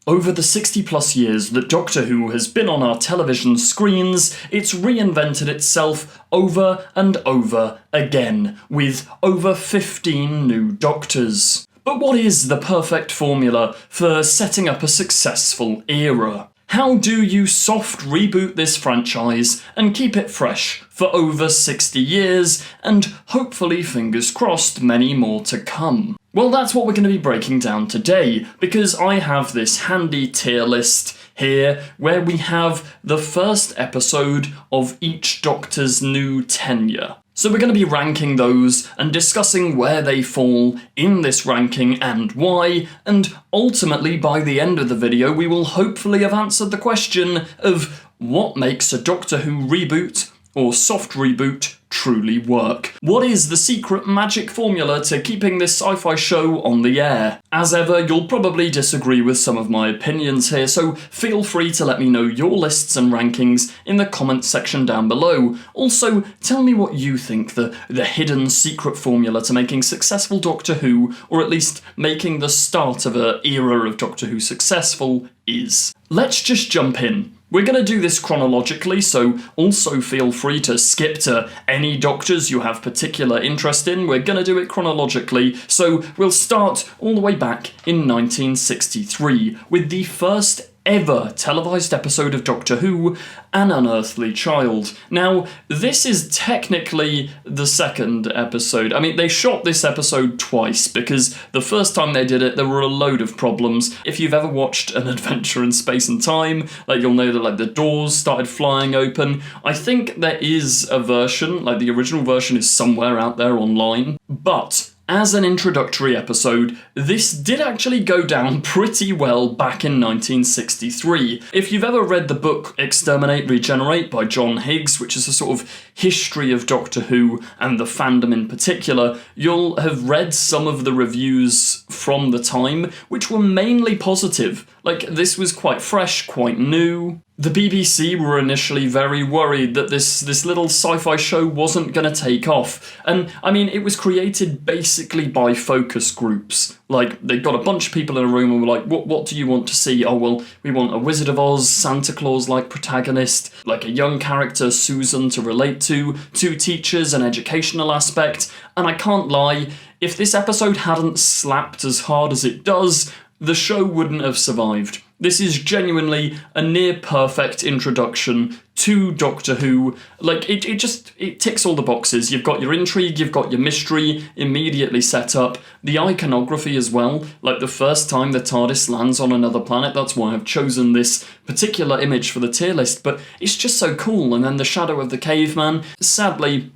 Over the 60 plus years that Doctor Who has been on our television screens, it's reinvented itself over and over again, with over 15 new Doctors. But what is the perfect formula for setting up a successful era? How do you soft reboot this franchise and keep it fresh for over 60 years, and hopefully, fingers crossed, many more to come? Well, that's what we're going to be breaking down today, because I have this handy tier list here where we have the first episode of each Doctor's new tenure. So we're going to be ranking those and discussing where they fall in this ranking and why, and ultimately by the end of the video we will hopefully have answered the question of what makes a Doctor Who reboot or soft reboot truly work. What is the secret magic formula to keeping this sci-fi show on the air? As ever, you'll probably disagree with some of my opinions here, so feel free to let me know your lists and rankings in the comments section down below. Also, tell me what you think the hidden secret formula to making successful Doctor Who, or at least making the start of an era of Doctor Who successful, is. Let's just jump in. We're going to do this chronologically, so also feel free to skip to any Doctors you have particular interest in. We're going to do it chronologically, so we'll start all the way back in 1963 with the first ever televised episode of Doctor Who, An Unearthly Child. Now, this is technically the second episode. I mean, they shot this episode twice, because the first time they did it, there were a load of problems. If you've ever watched An Adventure in Space and Time, you'll know that the doors started flying open. I think there is a version, the original version is somewhere out there online, but as an introductory episode, this did actually go down pretty well back in 1963. If you've ever read the book Exterminate, Regenerate by John Higgs, which is a sort of history of Doctor Who and the fandom in particular, you'll have read some of the reviews from the time, which were mainly positive. This was quite fresh, quite new. The BBC were initially very worried that this little sci-fi show wasn't going to take off. And, I mean, it was created basically by focus groups. They got a bunch of people in a room and were like, what do you want to see? Oh, well, we want a Wizard of Oz, Santa Claus-like protagonist, a young character, Susan, to relate to, two teachers, an educational aspect. And I can't lie, if this episode hadn't slapped as hard as it does, the show wouldn't have survived. This is genuinely a near-perfect introduction to Doctor Who. It ticks all the boxes. You've got your intrigue, you've got your mystery immediately set up. The iconography as well, the first time the TARDIS lands on another planet, that's why I've chosen this particular image for the tier list, but it's just so cool. And then the shadow of the caveman. Sadly,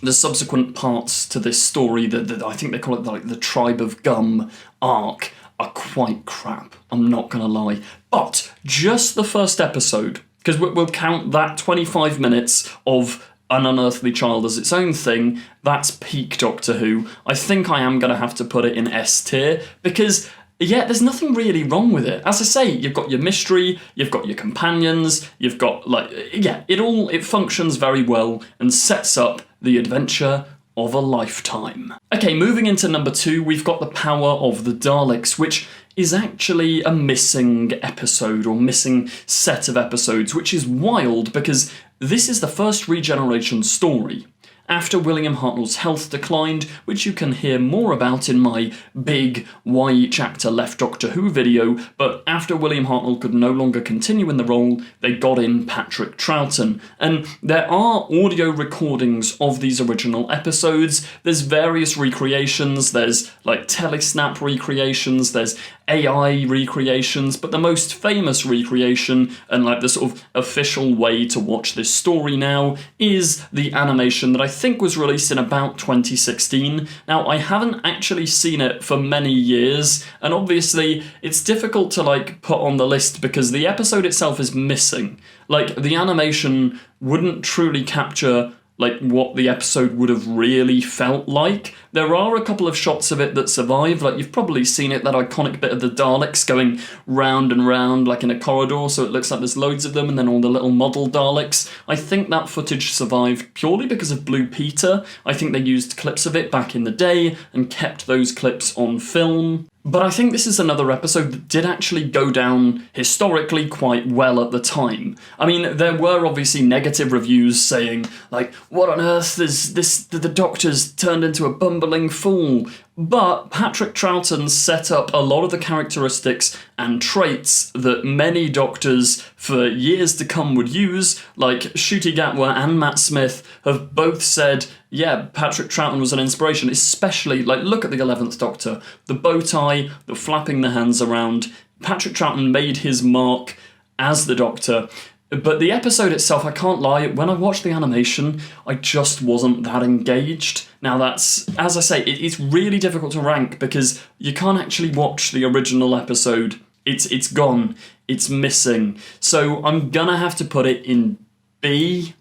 the subsequent parts to this story, I think they call it the Tribe of Gum arc, are quite crap, I'm not gonna lie. But just the first episode, because we'll count that 25 minutes of An Unearthly Child as its own thing, that's peak Doctor Who. I think I am gonna have to put it in S tier, because yeah, there's nothing really wrong with it. As I say, you've got your mystery, you've got your companions, you've got it functions very well and sets up the adventure of a lifetime. Okay, moving into number 2, we've got The Power of the Daleks, which is actually a missing episode, or missing set of episodes, which is wild because this is the first regeneration story. After William Hartnell's health declined, which you can hear more about in my big Why Each Actor Left Doctor Who video, but after William Hartnell could no longer continue in the role, they got in Patrick Troughton. And there are audio recordings of these original episodes. There's various recreations, there's telesnap recreations, there's AI recreations, but the most famous recreation and the sort of official way to watch this story now is the animation that I think was released in about 2016. Now, I haven't actually seen it for many years, and obviously it's difficult to put on the list because the episode itself is missing. The animation wouldn't truly capture what the episode would have really felt like. There are a couple of shots of it that survive, you've probably seen it, that iconic bit of the Daleks going round and round in a corridor, so it looks like there's loads of them, and then all the little model Daleks. I think that footage survived purely because of Blue Peter. I think they used clips of it back in the day and kept those clips on film. But I think this is another episode that did actually go down historically quite well at the time. I mean, there were obviously negative reviews saying, like, what on earth is this, the Doctor's turned into a bumbling fool. But Patrick Troughton set up a lot of the characteristics and traits that many Doctors for years to come would use, like Ncuti Gatwa and Matt Smith have both said, yeah, Patrick Troughton was an inspiration, especially, like, look at the 11th Doctor. The bow tie, the flapping the hands around. Patrick Troughton made his mark as the Doctor. But the episode itself, I can't lie, when I watched the animation, I just wasn't that engaged. Now that's, as I say, it's really difficult to rank because you can't actually watch the original episode. It's gone. It's missing. So I'm gonna have to put it in B,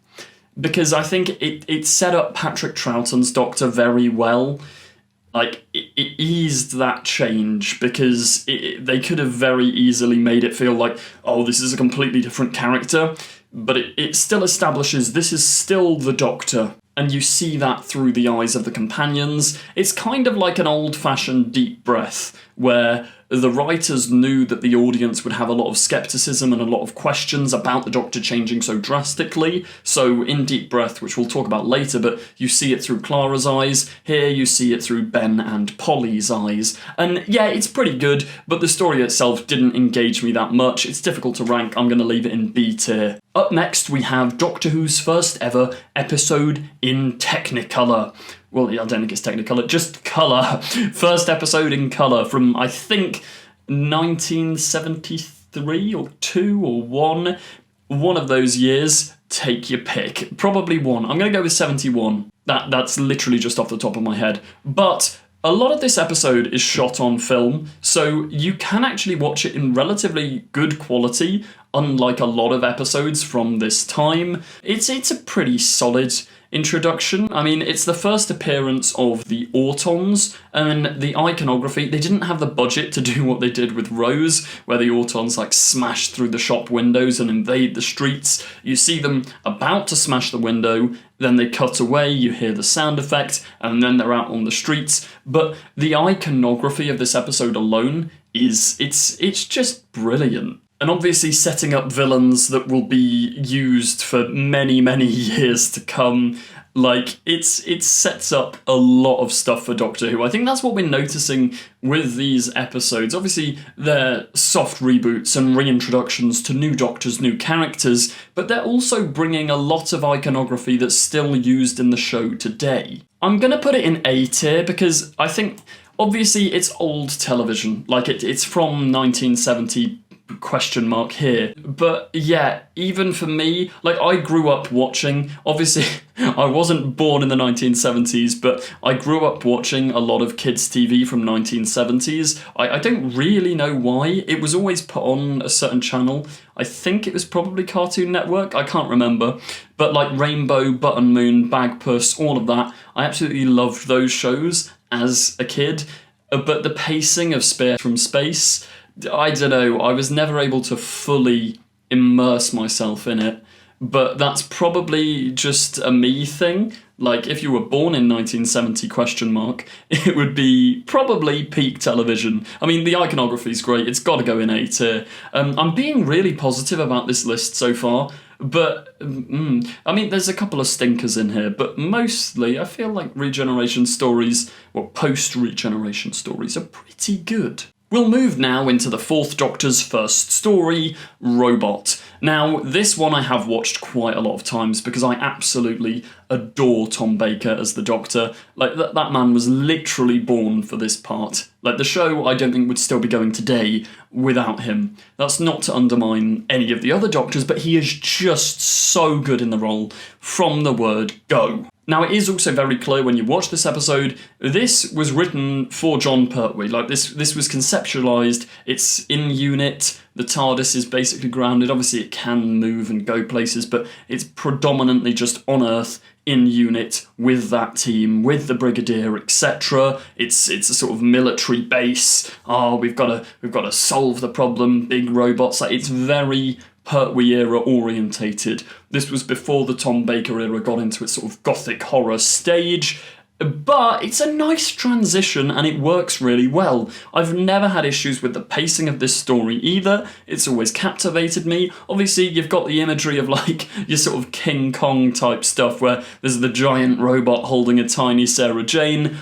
because I think it set up Patrick Troughton's Doctor very well. Like, it eased that change, because they could have very easily made it feel like, oh, this is a completely different character, but it still establishes this is still the Doctor, and you see that through the eyes of the companions. It's kind of like an old-fashioned Deep Breath, where the writers knew that the audience would have a lot of skepticism and a lot of questions about the Doctor changing so drastically. So in Deep Breath, which we'll talk about later, but you see it through Clara's eyes. Here you see it through Ben and Polly's eyes. And yeah, it's pretty good, but the story itself didn't engage me that much. It's difficult to rank. I'm going to leave it in B tier. Up next, we have Doctor Who's first ever episode in Technicolor. Well, I don't think it's Technicolor, just colour. First episode in colour from, I think, 1973 or 2 or 1. One of those years, take your pick. Probably 1. I'm going to go with 71. That's literally just off the top of my head. But a lot of this episode is shot on film, so you can actually watch it in relatively good quality, unlike a lot of episodes from this time. It's a pretty solid introduction. I mean, it's the first appearance of the Autons, and the iconography, they didn't have the budget to do what they did with Rose, where the Autons like smash through the shop windows and invade the streets. You see them about to smash the window, then they cut away, you hear the sound effect, and then they're out on the streets. But the iconography of this episode alone it's just brilliant. And obviously setting up villains that will be used for many, many years to come. Like, it sets up a lot of stuff for Doctor Who. I think that's what we're noticing with these episodes. Obviously, they're soft reboots and reintroductions to new Doctors, new characters, but they're also bringing a lot of iconography that's still used in the show today. I'm going to put it in A tier because I think, obviously, it's old television. Like, it's from 1970 question mark here, but yeah, even for me, like, I grew up watching, obviously I wasn't born in the 1970s, but I grew up watching a lot of kids TV from 1970s. I don't really know why. It was always put on a certain channel. I think it was probably Cartoon Network, I can't remember, but like Rainbow, Button Moon, Bagpuss, all of that, I absolutely loved those shows as a kid. But the pacing of Spear from Space, I don't know, I was never able to fully immerse myself in it, but that's probably just a me thing. Like, if you were born in 1970 question mark, it would be probably peak television. I mean, the iconography's great, it's got to go in A tier. I'm being really positive about this list so far, but, I mean, there's a couple of stinkers in here, but mostly I feel like regeneration stories, or post-regeneration stories, are pretty good. We'll move now into the fourth Doctor's first story, Robot. Now, this one I have watched quite a lot of times because I absolutely adore Tom Baker as the Doctor. Like, that man was literally born for this part. Like, the show I don't think would still be going today without him. That's not to undermine any of the other Doctors, but he is just so good in the role from the word go. Now, it is also very clear when you watch this episode, this was written for Jon Pertwee. Like, this was conceptualised, it's in unit, the TARDIS is basically grounded. Obviously, it can move and go places, but it's predominantly just on Earth, in unit, with that team, with the Brigadier, etc. It's a sort of military base. Oh, we've got to solve the problem, big robots. Like, it's very Pertwee era orientated. This was before the Tom Baker era got into its sort of gothic horror stage. But it's a nice transition and it works really well. I've never had issues with the pacing of this story either. It's always captivated me. Obviously, you've got the imagery of like your sort of King Kong type stuff where there's the giant robot holding a tiny Sarah Jane.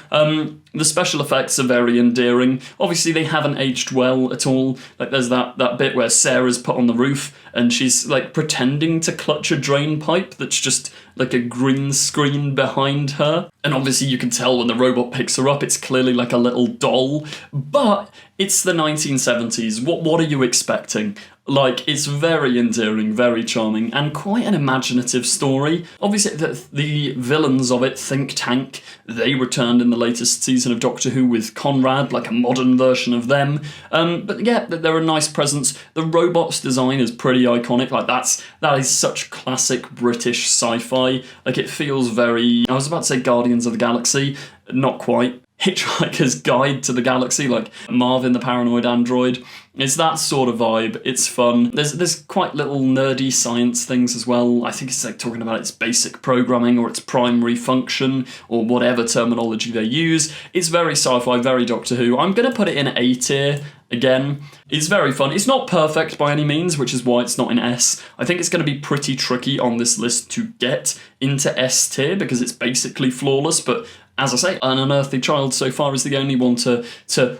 The special effects are very endearing. Obviously, they haven't aged well at all. Like, there's that bit where Sarah's put on the roof and she's, like, pretending to clutch a drain pipe that's just, like, a green screen behind her. And obviously, you can tell when the robot picks her up, it's clearly like a little doll. But it's the 1970s. What are you expecting? Like, it's very endearing, very charming, and quite an imaginative story. Obviously, the villains of it, Think Tank, they returned in the latest season of Doctor Who with Conrad, like a modern version of them. But yeah, they're a nice presence. The robot's design is pretty iconic. Like, that is such classic British sci-fi. Like, it feels very... I was about to say Guardians of the Galaxy, not quite. Hitchhiker's Guide to the Galaxy, like Marvin the Paranoid Android. It's that sort of vibe. It's fun. There's quite little nerdy science things as well. I think it's like talking about its basic programming or its primary function or whatever terminology they use. It's very sci-fi, very Doctor Who. I'm going to put it in A tier. Again, it's very fun. It's not perfect by any means, which is why it's not in S. I think it's going to be pretty tricky on this list to get into S tier because it's basically flawless, but as I say, An Unearthly Child so far is the only one to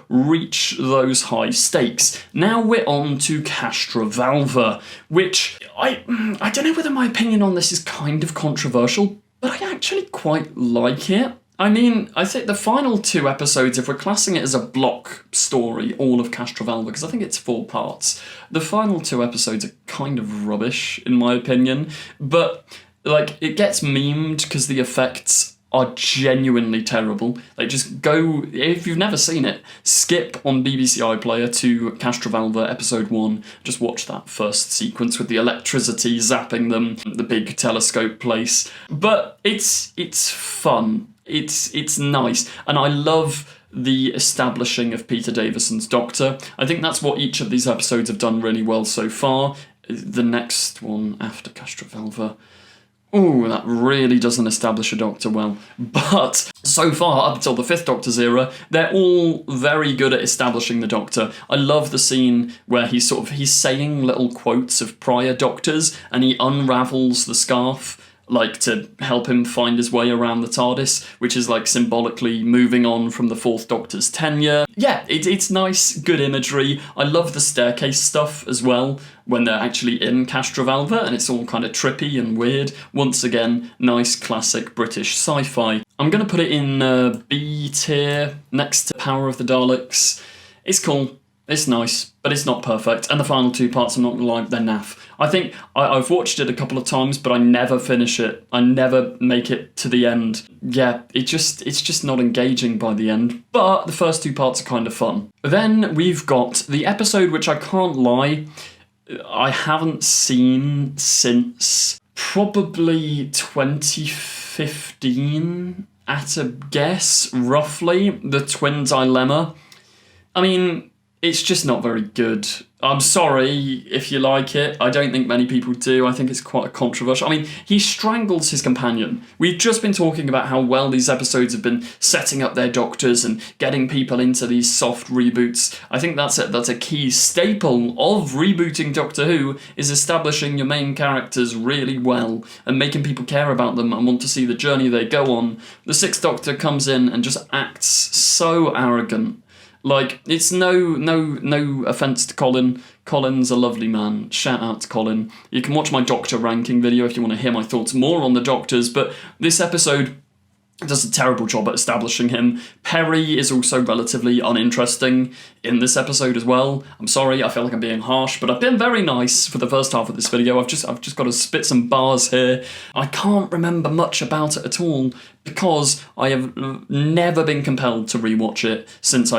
reach those high stakes. Now we're on to Castrovalva, which I don't know whether my opinion on this is kind of controversial, but I actually quite like it. I mean, I think the final 2 episodes, if we're classing it as a block story, all of Castrovalva, because I think it's 4 parts, the final 2 episodes are kind of rubbish, in my opinion. But, like, it gets memed because the effects are genuinely terrible. Like, just go, if you've never seen it, skip on BBC iPlayer to Castrovalva episode 1. Just watch that first sequence with the electricity zapping them, the big telescope place. But it's fun. It's nice, and I love the establishing of Peter Davison's Doctor. I think that's what each of these episodes have done really well so far. The next one after Castrovalva, ooh, that really doesn't establish a Doctor well. But so far, up until the 5th Doctor's era, they're all very good at establishing the Doctor. I love the scene where he's saying little quotes of prior Doctors, and he unravels the scarf, like, to help him find his way around the TARDIS, which is, like, symbolically moving on from the 4th Doctor's tenure. Yeah, it's nice, good imagery. I love the staircase stuff as well, when they're actually in Castrovalva, and it's all kind of trippy and weird. Once again, nice, classic British sci-fi. I'm going to put it in B tier, next to Power of the Daleks. It's cool. It's nice, but it's not perfect. And the final 2 parts, I'm not going to lie, they're naff. I think I've watched it a couple of times, but I never finish it. I never make it to the end. Yeah, it's just not engaging by the end. But the first 2 parts are kind of fun. Then we've got the episode, which I can't lie, I haven't seen since probably 2015, at a guess, roughly. The Twin Dilemma. I mean, it's just not very good. I'm sorry if you like it. I don't think many people do. I think it's quite controversial. I mean, he strangles his companion. We've just been talking about how well these episodes have been setting up their Doctors and getting people into these soft reboots. I think that's a key staple of rebooting Doctor Who, is establishing your main characters really well and making people care about them and want to see the journey they go on. The 6th Doctor comes in and just acts so arrogant. Like, it's no offence to Colin. Colin's a lovely man. Shout out to Colin. You can watch my Doctor ranking video if you want to hear my thoughts more on the Doctors, but this episode does a terrible job at establishing him. Perry is also relatively uninteresting in this episode as well. I'm sorry, I feel like I'm being harsh, but I've been very nice for the first half of this video. I've just got to spit some bars here. I can't remember much about it at all because I have never been compelled to rewatch it since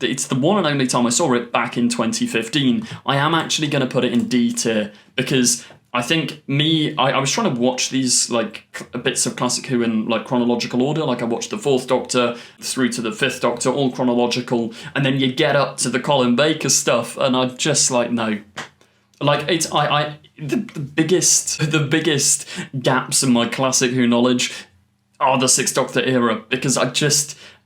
it's the one and only time I saw it back in 2015. I am actually going to put it in D tier because I think I was trying to watch these, like, bits of Classic Who in, like, chronological order. Like, I watched the 4th Doctor through to the 5th Doctor, all chronological, and then you get up to the Colin Baker stuff, and I'm just like, no. Like, the biggest gaps in my Classic Who knowledge the Sixth Doctor era, because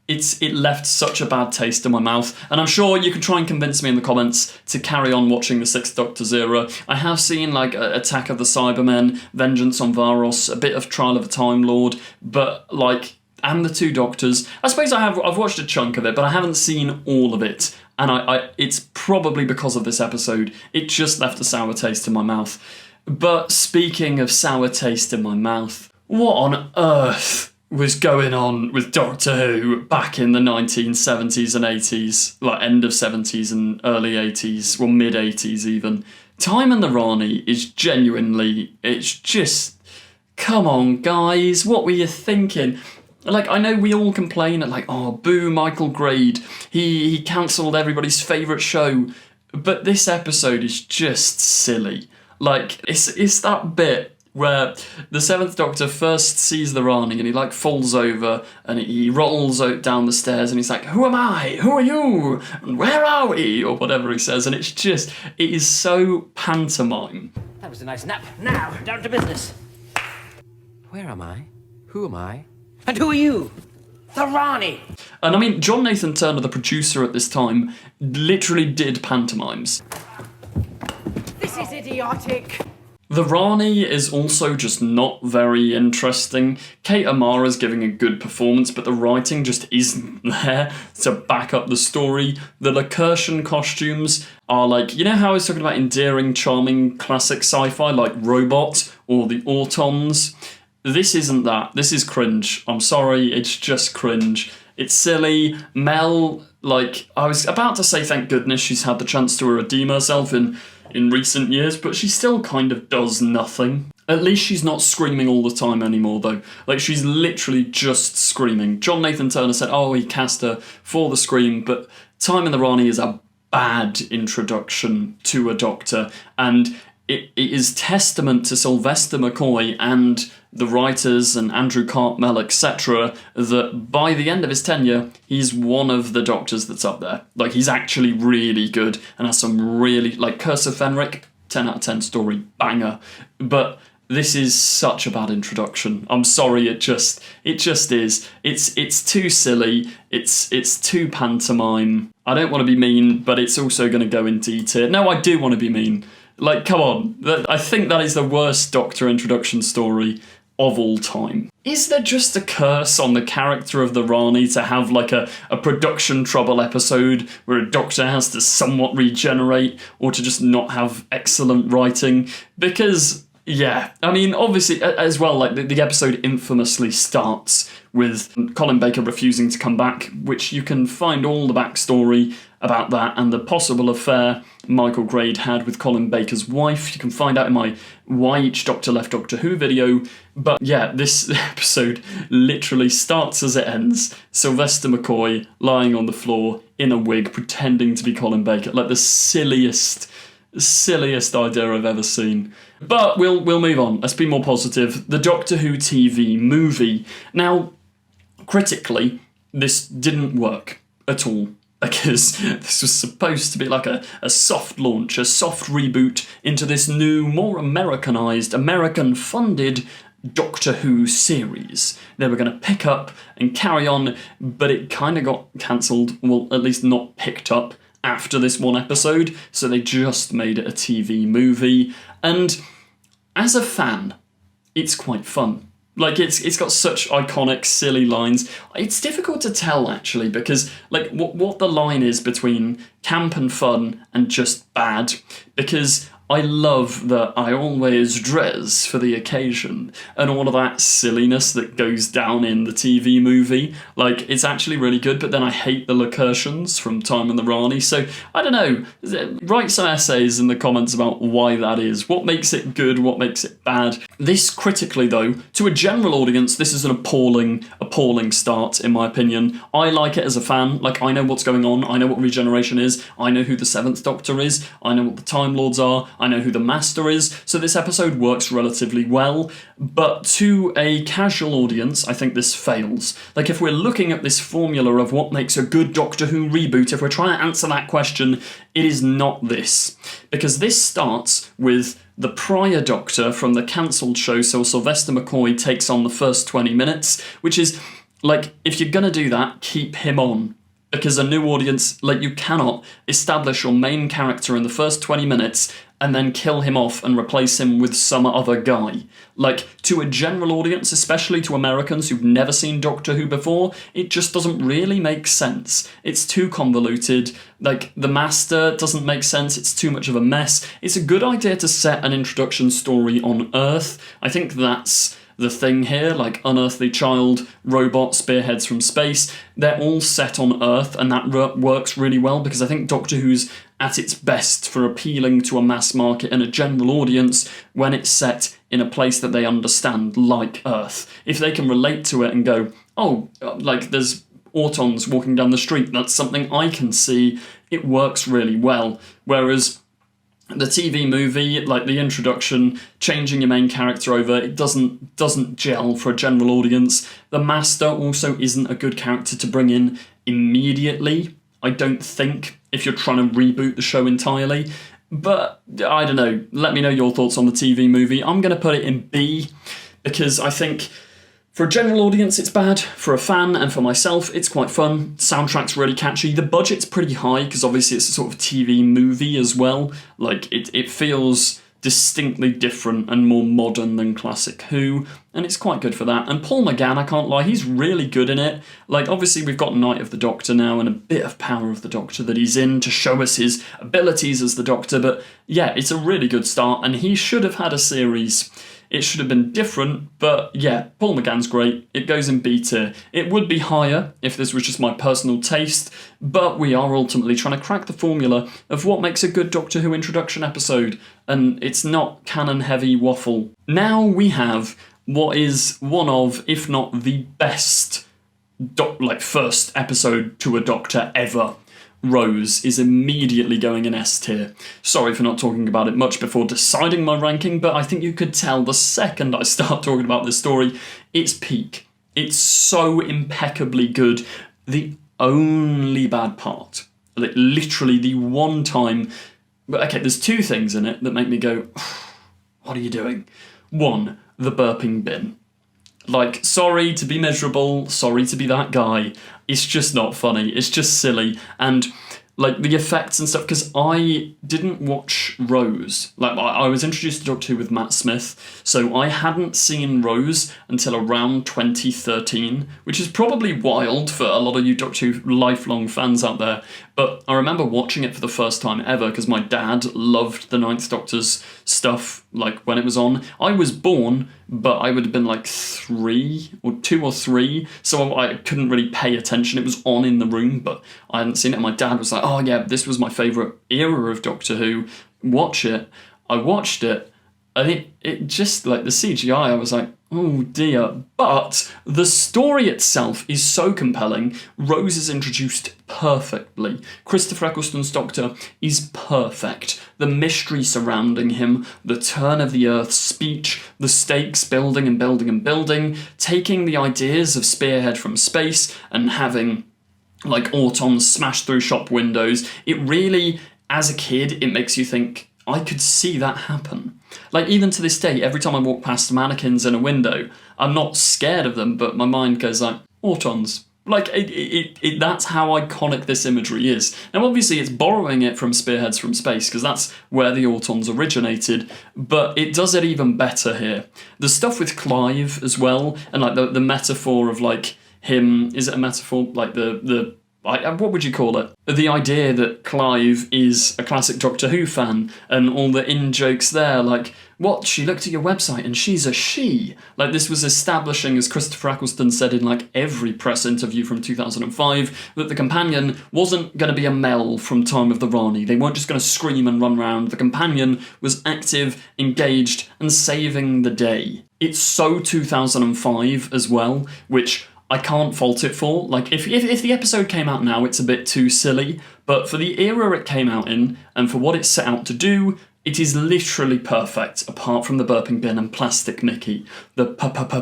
it left such a bad taste in my mouth. And I'm sure you can try and convince me in the comments to carry on watching the Sixth Doctor's era. I have seen like Attack of the Cybermen, Vengeance on Varos, a bit of Trial of a Time Lord, but like, and the Two Doctors. I suppose I've watched a chunk of it, but I haven't seen all of it. And it's probably because of this episode. It just left a sour taste in my mouth. But speaking of sour taste in my mouth, what on earth was going on with Doctor Who back in the 1970s and 80s, like end of 70s and early 80s, or mid 80s even? Time and the Rani is genuinely, it's just, come on guys, what were you thinking? Like, I know we all complain at like, oh, boo Michael Grade, he cancelled everybody's favourite show, but this episode is just silly. Like, it's that bit where the Seventh Doctor first sees the Rani and he like falls over and he rolls out down the stairs and he's like, who am I? Who are you? And where are we? Or whatever he says. And it's just, it is so pantomime. That was a nice nap. Now, down to business. Where am I? Who am I? And who are you? The Rani! And I mean, John Nathan Turner, the producer at this time, literally did pantomimes. This is idiotic. The Rani is also just not very interesting. Kate Amara's giving a good performance, but the writing just isn't there to back up the story. The Lacurtian costumes are like, you know how I was talking about endearing, charming, classic sci-fi like Robot or the Autons? This isn't that. This is cringe. I'm sorry, it's just cringe. It's silly. Mel, like, I was about to say thank goodness she's had the chance to redeem herself in recent years, but she still kind of does nothing. At least she's not screaming all the time anymore, though. Like, she's literally just screaming. John Nathan Turner said, oh, he cast her for the scream, but Time in the Rani is a bad introduction to a Doctor, and it is testament to Sylvester McCoy and the writers and Andrew Cartmel, etc., that by the end of his tenure, he's one of the Doctors that's up there. Like, he's actually really good and has some really, like, Curse of Fenric, 10 out of 10 story, banger. But this is such a bad introduction. I'm sorry, it just is. It's too silly, it's too pantomime. I don't want to be mean, but it's also going to go in D tier. No, I do want to be mean. Like, come on. I think that is the worst Doctor introduction story of all time. Is there just a curse on the character of the Rani to have like a production trouble episode where a Doctor has to somewhat regenerate, or to just not have excellent writing? Because, yeah, I mean, obviously, as well, like the episode infamously starts with Colin Baker refusing to come back, which you can find all the backstory about that and the possible affair Michael Grade had with Colin Baker's wife. You can find out in my Why Each Doctor Left Doctor Who video. But yeah, this episode literally starts as it ends. Sylvester McCoy lying on the floor in a wig pretending to be Colin Baker. Like the silliest idea I've ever seen. But we'll move on. Let's be more positive. The Doctor Who TV movie. Now, critically, this didn't work at all, because this was supposed to be like a soft launch, a soft reboot into this new, more Americanized, American-funded Doctor Who series. They were going to pick up and carry on, but it kind of got cancelled, well, at least not picked up after this one episode, so they just made it a TV movie. And as a fan, it's quite fun. Like, it's got such iconic, silly lines. It's difficult to tell, actually, because, like, what the line is between camp and fun and just bad, because I love that I always dress for the occasion and all of that silliness that goes down in the TV movie. Like, it's actually really good, but then I hate the Lacurtians from Time and the Rani, so I don't know. Write some essays in the comments about why that is. What makes it good? What makes it bad? This, critically though, to a general audience, this is an appalling start, in my opinion. I like it as a fan. Like, I know what's going on. I know what regeneration is. I know who the Seventh Doctor is. I know what the Time Lords are. I know who the Master is, so this episode works relatively well, but to a casual audience, I think this fails. Like, if we're looking at this formula of what makes a good Doctor Who reboot, if we're trying to answer that question, it is not this. Because this starts with the prior Doctor from the cancelled show, so Sylvester McCoy takes on the first 20 minutes, which is, like, if you're gonna do that, keep him on. Because a new audience, like, you cannot establish your main character in the first 20 minutes and then kill him off and replace him with some other guy. Like, to a general audience, especially to Americans who've never seen Doctor Who before, it just doesn't really make sense. It's too convoluted. Like, the Master doesn't make sense. It's too much of a mess. It's a good idea to set an introduction story on Earth. I think that's the thing here, like Unearthly Child, Robot, Spearheads from Space, they're all set on Earth, and that works really well because I think Doctor Who's at its best for appealing to a mass market and a general audience when it's set in a place that they understand, like Earth. If they can relate to it and go, oh, like there's Autons walking down the street, that's something I can see, it works really well. Whereas the TV movie, like the introduction, changing your main character over, it doesn't gel for a general audience. The Master also isn't a good character to bring in immediately, I don't think, if you're trying to reboot the show entirely. But, I don't know, let me know your thoughts on the TV movie. I'm going to put it in B, because I think for a general audience, it's bad. For a fan and for myself, it's quite fun. Soundtrack's really catchy. The budget's pretty high, because obviously it's a sort of TV movie as well. Like, it feels distinctly different and more modern than classic Who, and it's quite good for that. And Paul McGann, I can't lie, he's really good in it. Like, obviously we've got Night of the Doctor now and a bit of Power of the Doctor that he's in to show us his abilities as the Doctor, but yeah, it's a really good start, and he should have had a series. It should have been different, but yeah, Paul McGann's great. It goes in B tier. It would be higher if this was just my personal taste, but we are ultimately trying to crack the formula of what makes a good Doctor Who introduction episode, and it's not canon-heavy waffle. Now we have what is one of, if not the best, first episode to a Doctor ever. Rose is immediately going in S tier. Sorry for not talking about it much before deciding my ranking, but I think you could tell the second I start talking about this story, it's peak. It's so impeccably good. The only bad part, like literally the one time, but okay, there's two things in it that make me go, what are you doing? One, the burping bin. Like, sorry to be miserable, sorry to be that guy. It's just not funny. It's just silly. And, like, the effects and stuff, because I didn't watch Rose. Like, I was introduced to Doctor Who with Matt Smith, so I hadn't seen Rose until around 2013, which is probably wild for a lot of you Doctor Who lifelong fans out there. But I remember watching it for the first time ever, because my dad loved the Ninth Doctor's stuff, like, when it was on. I was born, but I would have been like 2 or 3, so I couldn't really pay attention. It was on in the room, but I hadn't seen it. My dad was like, oh yeah, this was my favourite era of Doctor Who, watch it. I watched it, and it just, like, the CGI, I was like, oh dear. But the story itself is so compelling. Rose is introduced perfectly. Christopher Eccleston's Doctor is perfect. The mystery surrounding him, the turn of the Earth's speech, the stakes building and building and building, taking the ideas of Spearhead from Space and having, like, Autons smash through shop windows. It really, as a kid, it makes you think, I could see that happen. Like, even to this day, every time I walk past mannequins in a window, I'm not scared of them, but my mind goes like, Autons. Like, that's how iconic this imagery is. Now, obviously, it's borrowing it from Spearheads from Space, because that's where the Autons originated, but it does it even better here. The stuff with Clive as well, and, like, the metaphor of, like, him, is it a metaphor? Like, what would you call it? The idea that Clive is a classic Doctor Who fan, and all the in-jokes there, like, what, she looked at your website and she's a she? Like, this was establishing, as Christopher Eccleston said in, like, every press interview from 2005, that the companion wasn't going to be a Mel from Time of the Rani. They weren't just going to scream and run around. The companion was active, engaged, and saving the day. It's so 2005 as well, which I can't fault it for. Like, if the episode came out now, it's a bit too silly, but for the era it came out in, and for what it set out to do, It is literally perfect, apart from the burping bin and plastic Mickey. The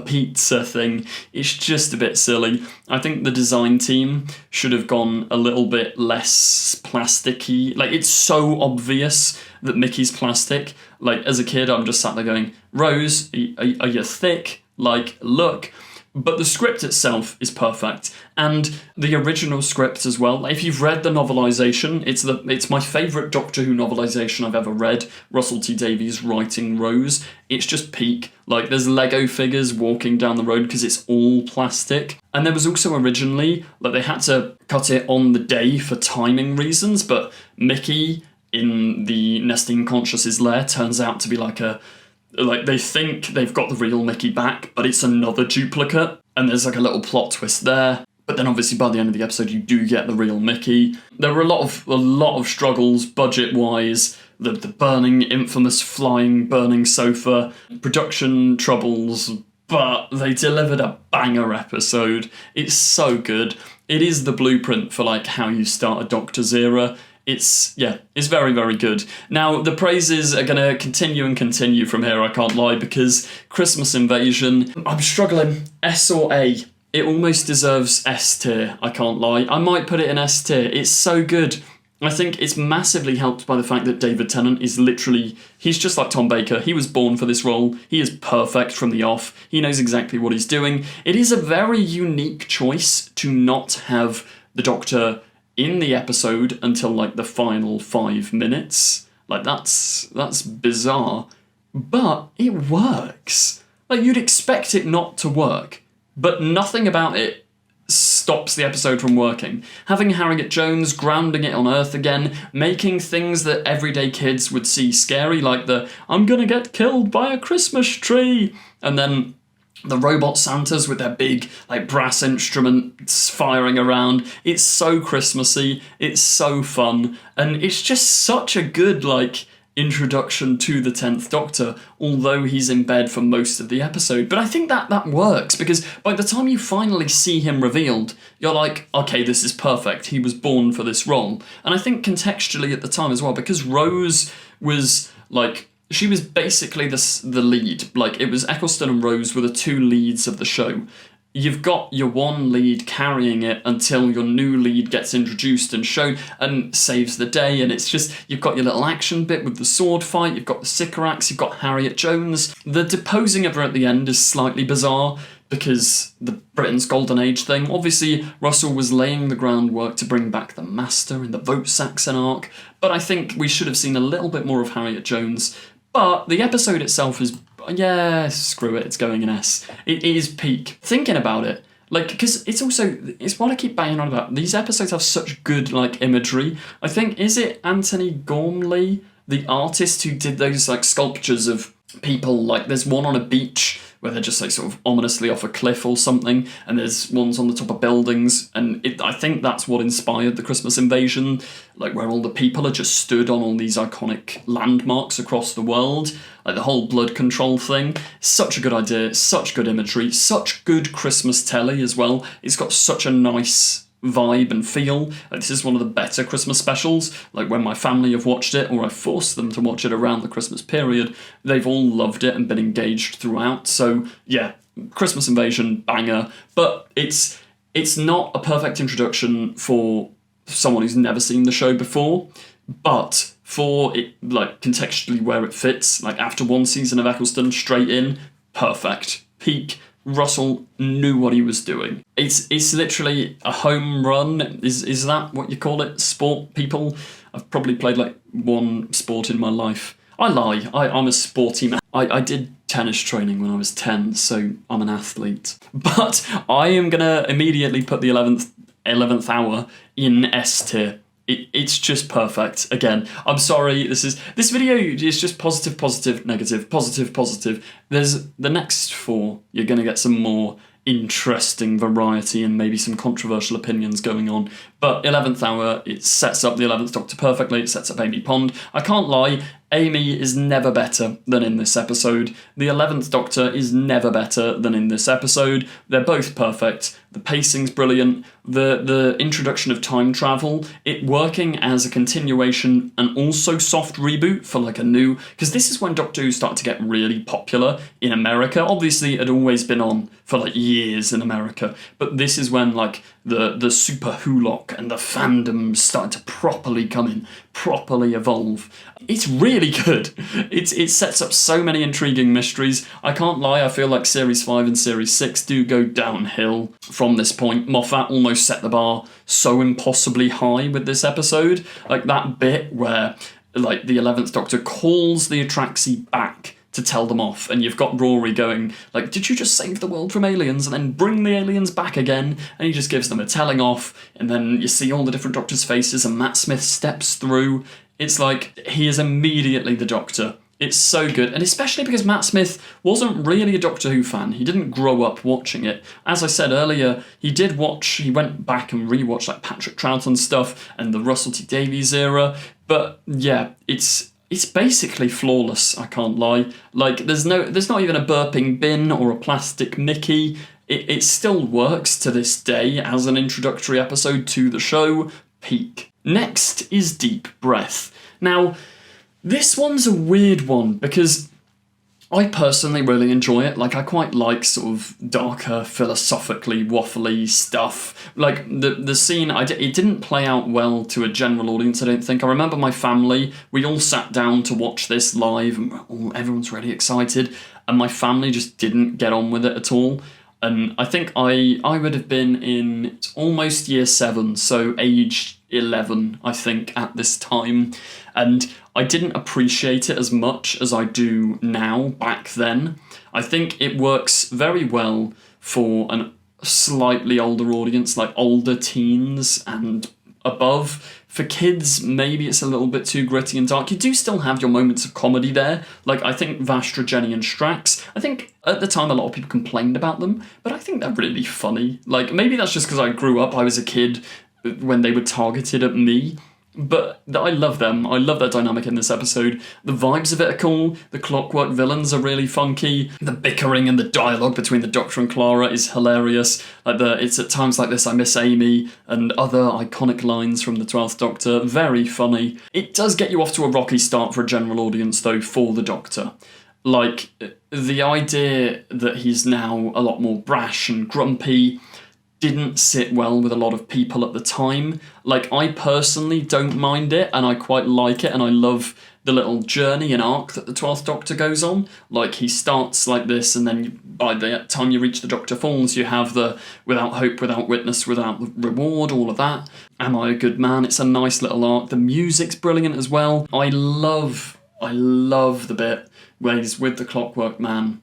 pizza thing, it's just a bit silly. I think the design team should have gone a little bit less plasticky. Like, it's so obvious that Mickey's plastic. Like, as a kid, I'm just sat there going, Rose, are you thick? Like, look. But the script itself is perfect, and the original script as well. If you've read the novelisation, it's my favourite Doctor Who novelisation I've ever read. Russell T Davies writing Rose. It's just peak. Like, there's Lego figures walking down the road because it's all plastic. And there was also originally, like, they had to cut it on the day for timing reasons, but Mickey in the Nestine Conscious's lair turns out to be like they think they've got the real Mickey back, but it's another duplicate, and there's like a little plot twist there. But then obviously by the end of the episode you do get the real Mickey. There were a lot of struggles budget-wise, the burning, infamous flying, burning sofa, production troubles, but they delivered a banger episode. It's so good. It is the blueprint for like how you start a Doctor's era. It's very, very good. Now, the praises are going to continue from here, I can't lie, because Christmas Invasion, I'm struggling. S or A? It almost deserves S tier, I can't lie. I might put it in S tier. It's so good. I think it's massively helped by the fact that David Tennant is literally, he's just like Tom Baker. He was born for this role. He is perfect from the off. He knows exactly what he's doing. It is a very unique choice to not have the Doctor in the episode until like the final 5 minutes. Like, that's bizarre, but it works. Like, you'd expect it not to work, but nothing about it stops the episode from working. Having Harriet Jones grounding it on Earth again, making things that everyday kids would see scary, like the I'm gonna get killed by a Christmas tree, and then the robot Santas with their big, like, brass instruments firing around. It's so Christmassy, it's so fun, and it's just such a good, like, introduction to the 10th Doctor, although he's in bed for most of the episode. But I think that works, because by the time you finally see him revealed, you're like, okay, this is perfect. He was born for this role. And I think contextually at the time as well, because Rose was, like, she was basically the lead. Like, it was Eccleston and Rose were the two leads of the show. You've got your one lead carrying it until your new lead gets introduced and shown and saves the day, and it's just, you've got your little action bit with the sword fight, you've got the Sycorax, you've got Harriet Jones. The deposing of her at the end is slightly bizarre, because the Britain's Golden Age thing. Obviously, Russell was laying the groundwork to bring back the Master in the Vote Saxon arc, but I think we should have seen a little bit more of Harriet Jones. But the episode itself is, yeah, screw it, it's going in S. It is peak. Thinking about it, like, because it's what I keep banging on about. These episodes have such good, like, imagery. I think, is it Anthony Gormley, the artist who did those, like, sculptures of people? Like, there's one on a beach where they're just, like, sort of ominously off a cliff or something, and there's ones on the top of buildings, and I think that's what inspired the Christmas Invasion, like, where all the people are just stood on all these iconic landmarks across the world, like the whole blood control thing. Such a good idea, such good imagery, such good Christmas telly as well. It's got such a nice vibe and feel. Like, this is one of the better Christmas specials. Like, when my family have watched it, or I forced them to watch it around the Christmas period, they've all loved it and been engaged throughout. So yeah, Christmas Invasion, banger. But it's not a perfect introduction for someone who's never seen the show before, but for it, like, contextually where it fits, like, after one season of Eccleston, straight in, perfect. Peak. Russell knew what he was doing. It's literally a home run. Is that what you call it? Sport people? I've probably played like one sport in my life. I lie. I'm a sporty man. I did tennis training when I was 10, so I'm an athlete. But I am gonna immediately put the 11th hour in S tier. It's just perfect. Again, I'm sorry, this video is just positive, negative, positive. There's the next 4, you're going to get some more interesting variety and maybe some controversial opinions going on. But 11th hour, it sets up the 11th Doctor perfectly, it sets up Amy Pond. I can't lie, Amy is never better than in this episode. The 11th Doctor is never better than in this episode. They're both perfect. The pacing's brilliant. The introduction of time travel, it working as a continuation and also soft reboot for like a new... Because this is when Doctor Who started to get really popular in America. Obviously, it had always been on for like years in America, but this is when like the super Who-lock and the fandom started to properly come in, properly evolve. It's really good. It sets up so many intriguing mysteries. I can't lie, I feel like Series 5 and Series 6 do go downhill from this point. Moffat almost set the bar so impossibly high with this episode. Like that bit where like the 11th Doctor calls the Atraxi back to tell them off, and you've got Rory going like, did you just save the world from aliens and then bring the aliens back again? And he just gives them a telling off, and then you see all the different Doctors' faces and Matt Smith steps through. It's like he is immediately the Doctor. It's so good, and especially because Matt Smith wasn't really a Doctor Who fan. He didn't grow up watching it. As I said earlier, he went back and rewatched like Patrick Troughton stuff and the Russell T Davies era, but yeah, it's basically flawless, I can't lie. Like, there's not even a burping bin or a plastic Mickey. It still works to this day as an introductory episode to the show. Peak. Next is Deep Breath. Now, this one's a weird one because I personally really enjoy it. Like, I quite like sort of darker, philosophically waffly stuff. Like, the scene, it didn't play out well to a general audience, I don't think. I remember my family, we all sat down to watch this live, and everyone's really excited, and my family just didn't get on with it at all. And I think I would have been in almost year 7, so age 11, I think, at this time. And I didn't appreciate it as much as I do now, back then. I think it works very well for a slightly older audience, like older teens and above. For kids, maybe it's a little bit too gritty and dark. You do still have your moments of comedy there. Like, I think Vastra, Jenny and Strax, I think at the time a lot of people complained about them, but I think they're really funny. Like, maybe that's just because I grew up, I was a kid when they were targeted at me. But I love them. I love their dynamic in this episode. The vibes of it are cool. The Clockwork villains are really funky. The bickering and the dialogue between the Doctor and Clara is hilarious. It's at times like this I miss Amy and other iconic lines from the 12th Doctor. Very funny. It does get you off to a rocky start for a general audience though for the Doctor. Like, the idea that he's now a lot more brash and grumpy didn't sit well with a lot of people at the time. Like, I personally don't mind it, and I quite like it, and I love the little journey and arc that the 12th Doctor goes on. Like, he starts like this, and then by the time you reach the Doctor Falls, you have the without hope, without witness, without reward, all of that. Am I a good man? It's a nice little arc. The music's brilliant as well. I love the bit where he's with the Clockwork Man,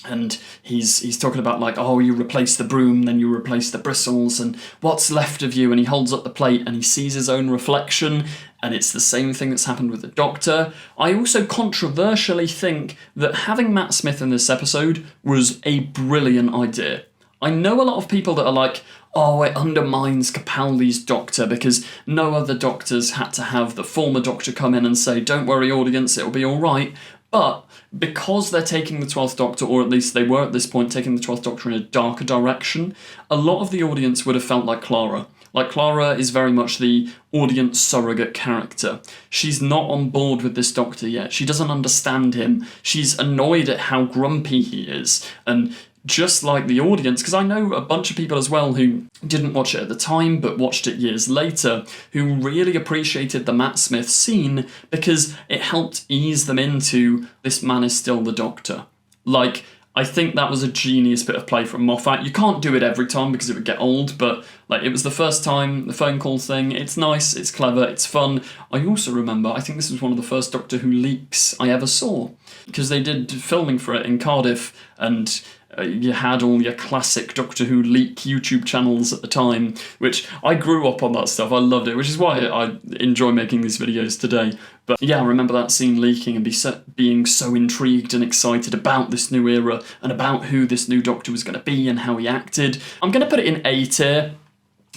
and he's talking about like, oh, you replace the broom, then you replace the bristles, and what's left of you? And he holds up the plate and he sees his own reflection, and it's the same thing that's happened with the Doctor. I also controversially think that having Matt Smith in this episode was a brilliant idea. I know a lot of people that are like, oh, it undermines Capaldi's Doctor because no other Doctors had to have the former Doctor come in and say, don't worry audience, it'll be alright. But because they're taking the 12th Doctor, or at least they were at this point taking the 12th Doctor in a darker direction, a lot of the audience would have felt like Clara. Like, Clara is very much the audience surrogate character. She's not on board with this Doctor yet. She doesn't understand him. She's annoyed at how grumpy he is. And just like the audience, because I know a bunch of people as well who didn't watch it at the time but watched it years later, who really appreciated the Matt Smith scene because it helped ease them into this man is still the Doctor. Like, I think that was a genius bit of play from Moffat. You can't do it every time because it would get old, but like, it was the first time, the phone call thing. It's nice, it's clever, it's fun. I also remember, I think this was one of the first Doctor Who leaks I ever saw, because they did filming for it in Cardiff, and you had all your classic Doctor Who leak YouTube channels at the time, which I grew up on that stuff. I loved it, which is why I enjoy making these videos today. But yeah, I remember that scene leaking and being so intrigued and excited about this new era and about who this new Doctor was going to be and how he acted. I'm going to put it in A tier.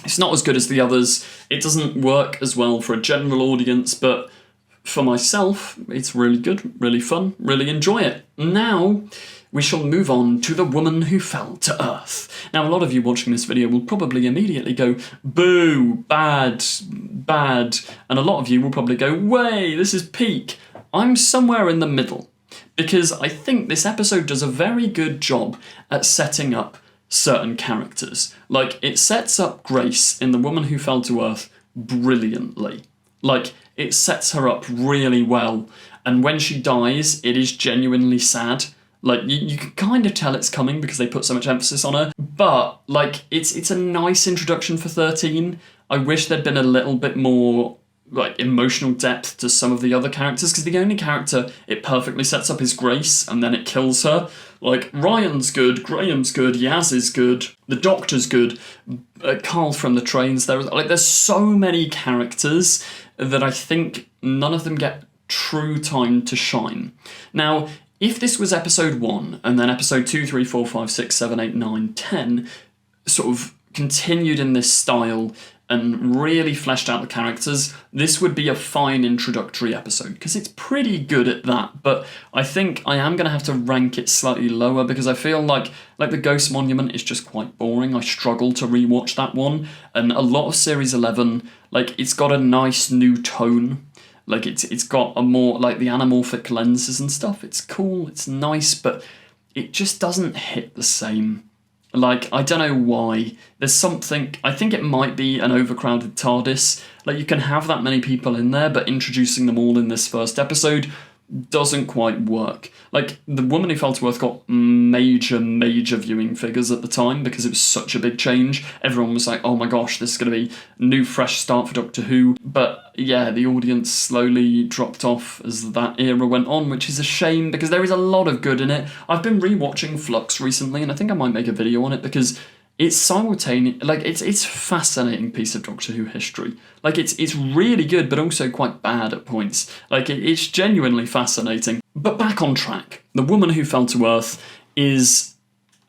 It's not as good as the others. It doesn't work as well for a general audience, but For myself, it's really good, really fun, really enjoy it. Now, we shall move on to The Woman Who Fell to Earth. Now, a lot of you watching this video will probably immediately go, boo, bad, bad, and a lot of you will probably go, way, this is peak. I'm somewhere in the middle, because I think this episode does a very good job at setting up certain characters. Like, it sets up Grace in The Woman Who Fell to Earth brilliantly. Like, it sets her up really well, and when she dies, it is genuinely sad. Like, you can kind of tell it's coming because they put so much emphasis on her, but, like, it's a nice introduction for 13. I wish there'd been a little bit more, like, emotional depth to some of the other characters, because the only character it perfectly sets up is Grace, and then it kills her. Like, Ryan's good, Graham's good, Yaz is good, the Doctor's good, Carl from the trains, there's so many characters that I think none of them get true time to shine. Now, if this was episode 1, and then episode 2, 3, 4, 5, 6, 7, 8, 9, 10 sort of continued in this style and really fleshed out the characters, this would be a fine introductory episode, because it's pretty good at that, but I think I am going to have to rank it slightly lower, because I feel like the Ghost Monument is just quite boring. I struggle to rewatch that one, and a lot of Series 11, like, it's got a nice new tone. Like, it's got a more, like, the anamorphic lenses and stuff. It's cool, it's nice, but it just doesn't hit the same. Like, I don't know why. There's something, I think it might be an overcrowded TARDIS. Like, you can have that many people in there, but introducing them all in this first episode doesn't quite work. Like, The Woman Who Fell to Earth got major viewing figures at the time because it was such a big change. Everyone was like, oh my gosh, this is going to be a new fresh start for Doctor Who. But yeah, the audience slowly dropped off as that era went on, which is a shame because there is a lot of good in it. I've been rewatching Flux recently, and I think I might make a video on it because it's simultaneous, like, it's a fascinating piece of Doctor Who history. Like, it's really good, but also quite bad at points. Like, it's genuinely fascinating. But back on track. The Woman Who Fell to Earth is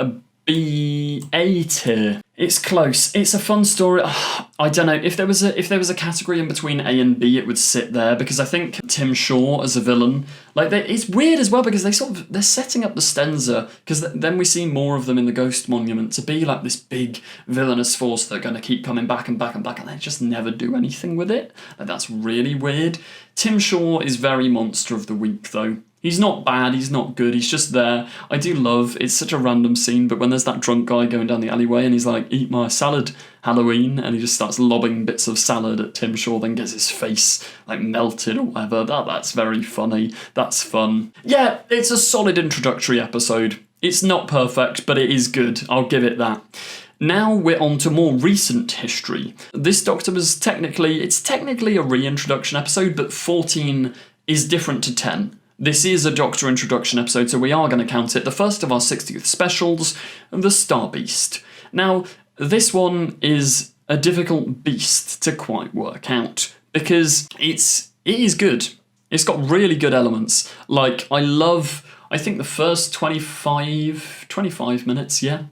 a A tier. It's close. It's a fun story. I don't know, if there was a category in between A and B, it would sit there, because I think Tim Shaw as a villain, like, it's weird as well because they're setting up the Stenza, because then we see more of them in the Ghost Monument to be like this big villainous force that are going to keep coming back and back and back, and they just never do anything with it. Like, that's really weird. Tim Shaw is very Monster of the Week though. He's not bad, he's not good, he's just there. I do love, it's such a random scene, but when there's that drunk guy going down the alleyway and he's like, eat my salad, Halloween, and he just starts lobbing bits of salad at Tim Shaw, then gets his face, like, melted or whatever, that's very funny, that's fun. Yeah, it's a solid introductory episode. It's not perfect, but it is good, I'll give it that. Now we're on to more recent history. This Doctor was technically a reintroduction episode, but 14 is different to 10. This is a Doctor introduction episode, so we are going to count it. The first of our 60th specials, The Star Beast. Now, this one is a difficult beast to quite work out, because it is good. It's got really good elements. Like, I think the first 25 minutes, yeah,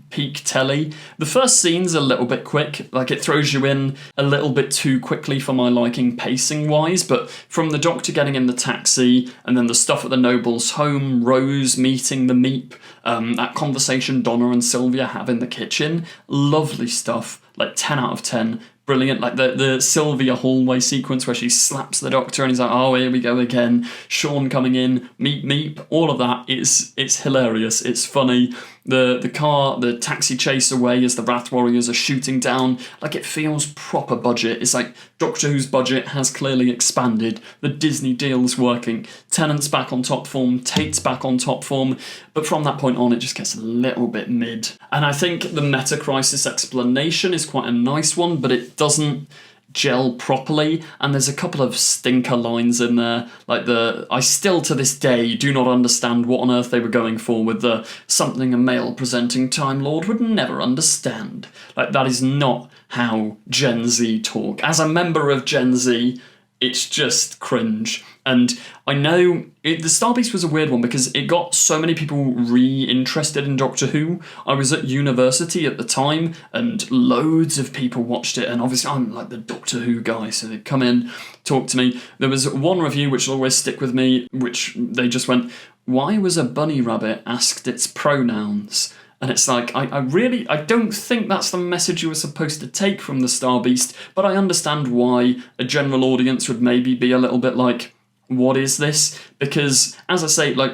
peak telly. The first scene's a little bit quick, like, it throws you in a little bit too quickly for my liking pacing wise, but from the Doctor getting in the taxi and then the stuff at the Noble's home, Rose meeting the Meep, that conversation Donna and Sylvia have in the kitchen, lovely stuff, like 10 out of 10. Brilliant, like the Sylvia hallway sequence where she slaps the Doctor and he's like, oh, here we go again. Sean coming in, meep, all of that it's hilarious, it's funny. The taxi chase away as the Wrath Warriors are shooting down, like, it feels proper budget. It's like Doctor Who's budget has clearly expanded. The Disney deal's working. Tennant's back on top form, Tate's back on top form, but from that point on it just gets a little bit mid. And I think the meta-crisis explanation is quite a nice one, but it doesn't gel properly, and there's a couple of stinker lines in there, like I still to this day do not understand what on earth they were going for with the something a male presenting Time Lord would never understand. Like, that is not how Gen Z talk. As a member of Gen Z, it's just cringe. And I know the Star Beast was a weird one because it got so many people re-interested in Doctor Who. I was at university at the time and loads of people watched it, and obviously I'm like the Doctor Who guy, so they'd come in, talk to me. There was one review which will always stick with me, which they just went, "Why was a bunny rabbit asked its pronouns?" And it's like, I don't think that's the message you were supposed to take from the Star Beast, but I understand why a general audience would maybe be a little bit like, what is this? Because, as I say, like,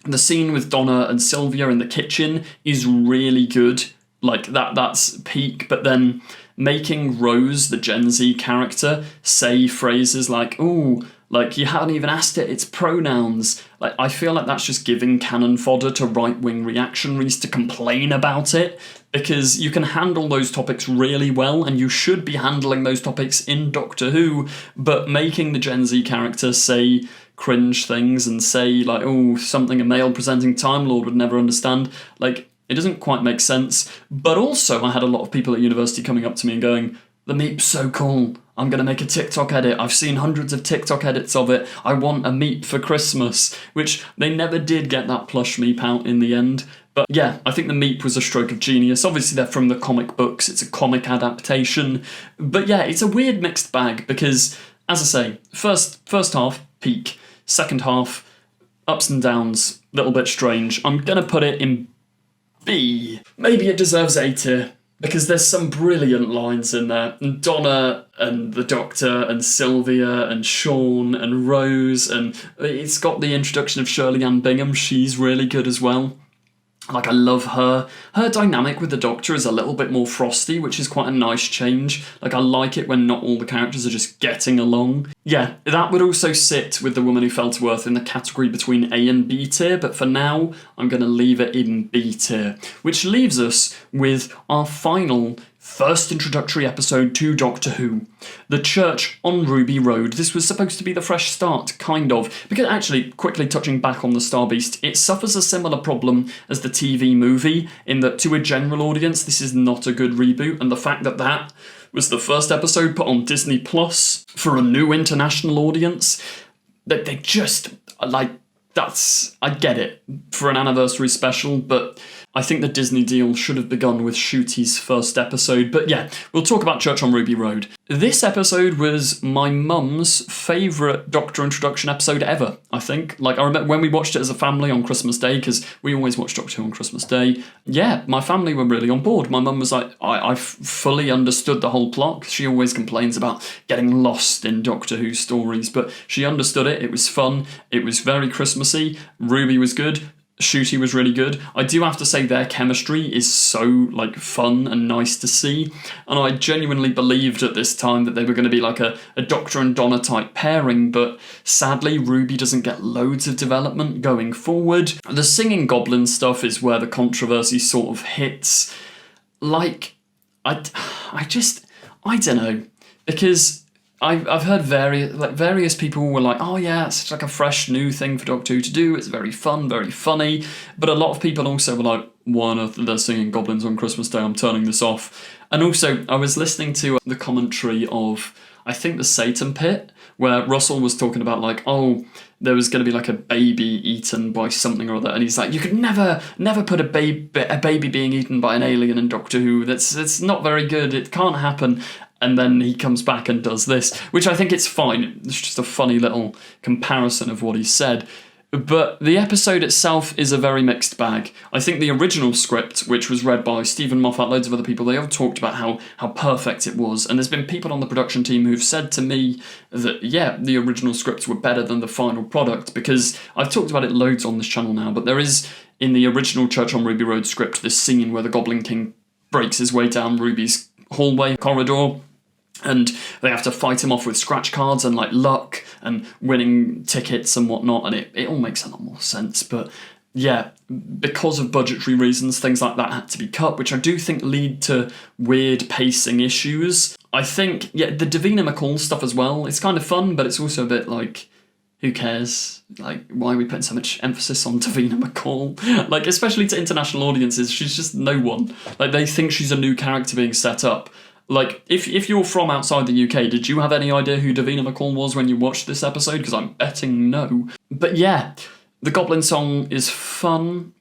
the scene with Donna and Sylvia in the kitchen is really good. Like, that's peak, but then making Rose, the Gen Z character, say phrases like, "Ooh, like, you haven't even asked it its pronouns." Like, I feel like that's just giving cannon fodder to right-wing reactionaries to complain about it, because you can handle those topics really well, and you should be handling those topics in Doctor Who, but making the Gen Z character say cringe things and say, like, "Oh, something a male-presenting Time Lord would never understand," like, it doesn't quite make sense. But also, I had a lot of people at university coming up to me and going, "The meep's so cool. I'm going to make a TikTok edit. I've seen hundreds of TikTok edits of it. I want a meep for Christmas," which they never did get that plush meep out in the end. But yeah, I think the meep was a stroke of genius. Obviously, they're from the comic books. It's a comic adaptation. But yeah, it's a weird mixed bag because, as I say, first half, peak. Second half, ups and downs, little bit strange. I'm going to put it in B. Maybe it deserves A tier, because there's some brilliant lines in there. And Donna and the Doctor and Sylvia and Sean and Rose, and it's got the introduction of Shirley Ann Bingham. She's really good as well. Like, I love her. Her dynamic with the Doctor is a little bit more frosty, which is quite a nice change. Like, I like it when not all the characters are just getting along. Yeah, that would also sit with The Woman Who Fell to Earth in the category between A and B tier, but for now, I'm going to leave it in B tier. Which leaves us with our final first introductory episode to Doctor Who, The Church on Ruby Road. This was supposed to be the fresh start, kind of, because actually, quickly touching back on the Star Beast, it suffers a similar problem as the TV movie, in that to a general audience, this is not a good reboot, and the fact that that was the first episode put on Disney Plus for a new international audience, that they just, like, that's, I get it, for an anniversary special, but I think the Disney deal should have begun with Shooty's first episode. But yeah, we'll talk about Church on Ruby Road. This episode was my mum's favourite Doctor introduction episode ever, I think. Like, I remember when we watched it as a family on Christmas Day, because we always watch Doctor Who on Christmas Day. Yeah, my family were really on board. My mum was like, I fully understood the whole plot. She always complains about getting lost in Doctor Who stories, but she understood it. It was fun. It was very Christmassy. Ruby was good. Shooty was really good. I do have to say their chemistry is so, like, fun and nice to see, and I genuinely believed at this time that they were going to be like a Doctor and Donna type pairing, but sadly Ruby doesn't get loads of development going forward. The singing goblin stuff is where the controversy sort of hits. Like, I don't know, because I've heard various people were like, "Oh yeah, it's like a fresh new thing for Doctor Who to do. It's very fun, very funny." But a lot of people also were like, "Why on earth are they singing goblins on Christmas Day? I'm turning this off." And also, I was listening to the commentary of, I think, the Satan Pit, where Russell was talking about, like, oh, there was going to be like a baby eaten by something or other, and he's like, you could never put a baby being eaten by an alien in Doctor Who. It's not very good. It can't happen. And then he comes back and does this, which I think it's fine. It's just a funny little comparison of what he said. But the episode itself is a very mixed bag. I think the original script, which was read by Stephen Moffat, loads of other people, they all talked about how perfect it was. And there's been people on the production team who've said to me that, yeah, the original scripts were better than the final product, because I've talked about it loads on this channel now, but there is, in the original Church on Ruby Road script, this scene where the Goblin King breaks his way down Ruby's hallway corridor, and they have to fight him off with scratch cards and, like, luck and winning tickets and whatnot, and it all makes a lot more sense. But yeah, because of budgetary reasons, things like that had to be cut, which I do think lead to weird pacing issues. I think, yeah, the Davina McCall stuff as well, it's kind of fun, but it's also a bit like, who cares? Like, why are we putting so much emphasis on Davina McCall? Like, especially to international audiences, she's just no one. Like, they think she's a new character being set up. Like, if you're from outside the UK, did you have any idea who Davina McCall was when you watched this episode? Because I'm betting no. But yeah, the Goblin song is fun,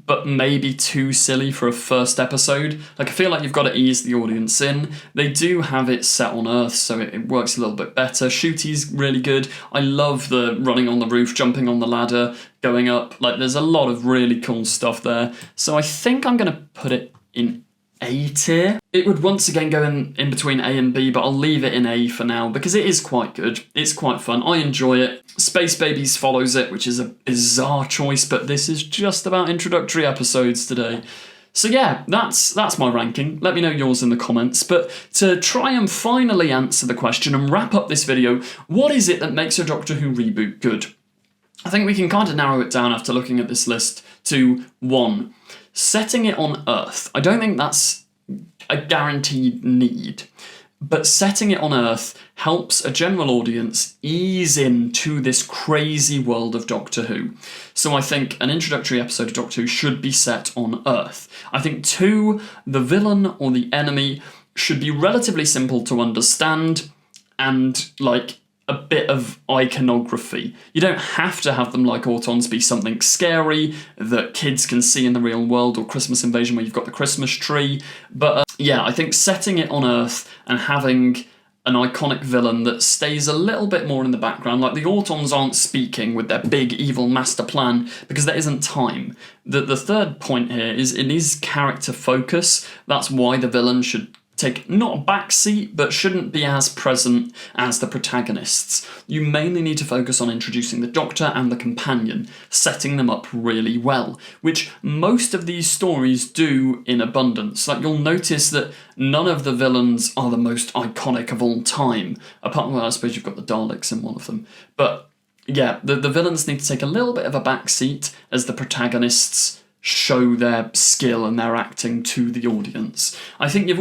but maybe too silly for a first episode. Like, I feel like you've got to ease the audience in. They do have it set on Earth, so it works a little bit better. Shooty's really good. I love the running on the roof, jumping on the ladder, going up. Like, there's a lot of really cool stuff there. So I think I'm going to put it in A tier. It would once again go in between A and B, but I'll leave it in A for now because it is quite good. It's quite fun. I enjoy it. Space Babies follows it, which is a bizarre choice, but this is just about introductory episodes today. So yeah, that's my ranking. Let me know yours in the comments. But to try and finally answer the question and wrap up this video, what is it that makes a Doctor Who reboot good? I think we can kind of narrow it down after looking at this list to 1. Setting it on Earth. I don't think that's a guaranteed need, but setting it on Earth helps a general audience ease into this crazy world of Doctor Who. So I think an introductory episode of Doctor Who should be set on Earth. I think 2, the villain or the enemy should be relatively simple to understand and like a bit of iconography. You don't have to have them like Autons be something scary that kids can see in the real world, or Christmas Invasion where you've got the Christmas tree. But yeah, I think setting it on Earth and having an iconic villain that stays a little bit more in the background, like the Autons aren't speaking with their big evil master plan because there isn't time. The third point here is it is character focus. That's why the villain should take not a backseat, but shouldn't be as present as the protagonists. You mainly need to focus on introducing the Doctor and the companion, setting them up really well, which most of these stories do in abundance. Like, you'll notice that none of the villains are the most iconic of all time, apart from, well, I suppose you've got the Daleks in one of them. But yeah, the villains need to take a little bit of a backseat as the protagonists show their skill and their acting to the audience. I think you've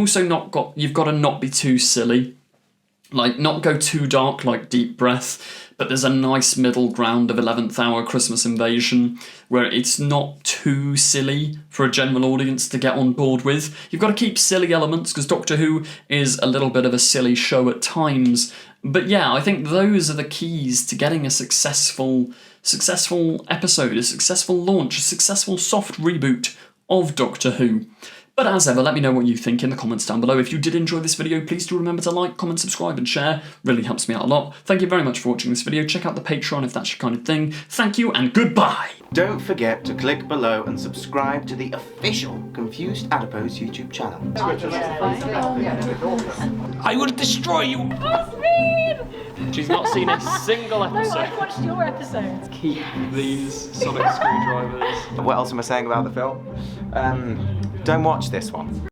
got to not be too silly, like not go too dark like Deep Breath, but there's a nice middle ground of 11th Hour Christmas Invasion where it's not too silly for a general audience to get on board with. You've got to keep silly elements because Doctor Who is a little bit of a silly show at times. But yeah, I think those are the keys to getting a successful episode, a successful launch, a successful soft reboot of Doctor Who. But as ever, let me know what you think in the comments down below. If you did enjoy this video, please do remember to like, comment, subscribe and share. Really helps me out a lot. Thank you very much for watching this video. Check out the Patreon if that's your kind of thing. Thank you and goodbye! Don't forget to click below and subscribe to the official Confused Adipose YouTube channel. I will destroy you! She's not seen a single episode. No, I've watched your episodes. Keep these sonic screwdrivers. What else am I saying about the film? Don't watch this one.